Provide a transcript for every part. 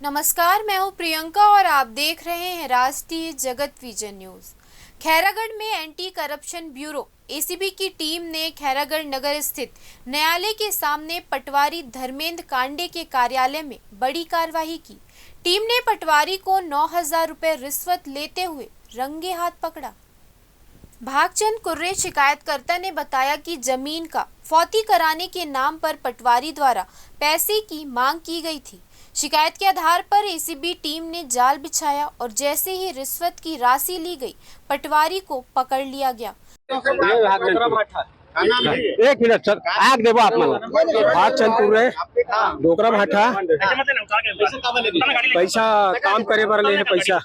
नमस्कार, मैं हूं प्रियंका और आप देख रहे हैं राष्ट्रीय जगत विजन न्यूज। खैरागढ़ में एंटी करप्शन ब्यूरो एसीबी की टीम ने खैरागढ़ नगर स्थित न्यायालय के सामने पटवारी धर्मेंद्र कांडे के कार्यालय में बड़ी कार्रवाई की। टीम ने पटवारी को 9,000 रुपए रिश्वत लेते हुए रंगे हाथ पकड़ा। भागचंद कुर्रे शिकायतकर्ता ने बताया कि जमीन का फौती कराने के नाम पर पटवारी द्वारा पैसे की मांग की गई थी। शिकायत के आधार पर एसीबी टीम ने जाल बिछाया और जैसे ही रिश्वत की राशि ली गई, पटवारी को पकड़ लिया गया। एक मिनट सर, आग देवो आप मला भागचंद कुर्रे डोकरा भाटा पैसा काम करे बर ले पैसा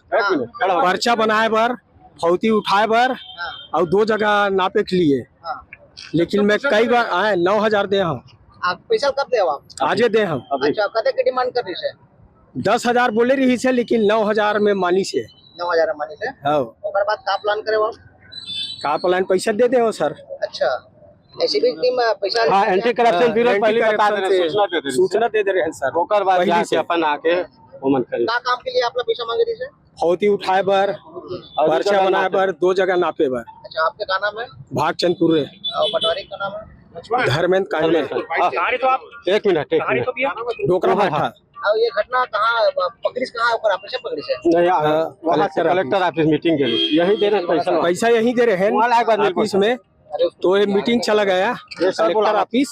पर्चा बनाए बर फौती उठाए बर और 2 जगह नापे के लिए, लेकिन मैं कई बार आए 9,000 दे हम। आप पैसा कब दे आप? आजे दे हम। अच्छा, कदे की डिमांड कर रही है? 10,000 बोले रही से, लेकिन 9,000 में मानी से 9,000 मानी से। हाँ, ओकर बाद का प्लान करे आप? का प्लान पैसा दे दे हो सर। अच्छा, एसीबी टीम पैसा हाँ, एंटी करप्शन ब्यूरो पहले बता दे रहे, सूचना दे दे रहे हैं सर। ओकर बाद जाके अपन आके ओमन करे। का काम के लिए आप लोग पैसा मांगे रही है? फौती उठाए बर, पर्चा बनाए बर, 2 जगह नापे बर। अच्छा, आपके का नाम है? भागचंद कुर्रे। और पटवारी का नाम है? धर्मेंद्र कांडे। तो आप एक मिनट डोकरा भाटा। और ये घटना कहाँ पकड़ी, कहाँ ऊपर ऑपरेशन पकड़ी से? नहीं, कलेक्टर ऑफिस मीटिंग के लिए यही दे रहे पैसा यही दे रहे हैं ऑफिस में। तो ये मीटिंग चला गया कलेक्टर ऑफिस,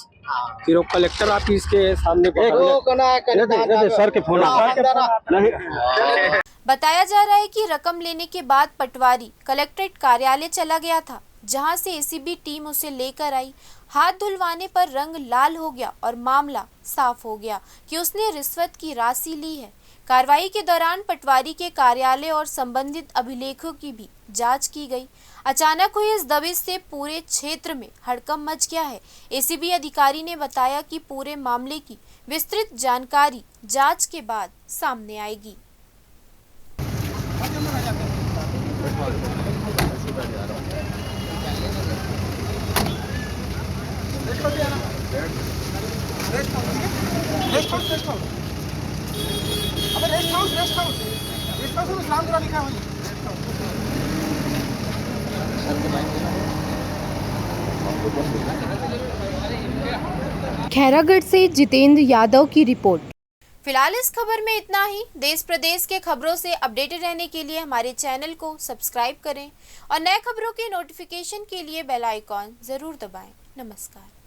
फिर वो कलेक्टर ऑफिस के सामने सर के फोन नहीं। बताया जा रहा है कि रकम लेने के बाद पटवारी कलेक्ट्रेट कार्यालय चला गया था, जहां से एसीबी टीम उसे लेकर आई। हाथ धुलवाने पर रंग लाल हो गया और मामला साफ हो गया कि उसने रिश्वत की राशि ली है। कार्रवाई के दौरान पटवारी के कार्यालय और संबंधित अभिलेखों की भी जांच की गई। अचानक हुई इस दबिश से पूरे क्षेत्र में हड़कंप मच गया है। एसीबी अधिकारी ने बताया कि पूरे मामले की विस्तृत जानकारी जांच के बाद सामने आएगी। खैरागढ़ से जितेंद्र यादव की रिपोर्ट। फिलहाल इस खबर में इतना ही। देश प्रदेश के खबरों से अपडेटेड रहने के लिए हमारे चैनल को सब्सक्राइब करें और नए खबरों के नोटिफिकेशन के लिए बेल आइकॉन जरूर दबाएं। नमस्कार।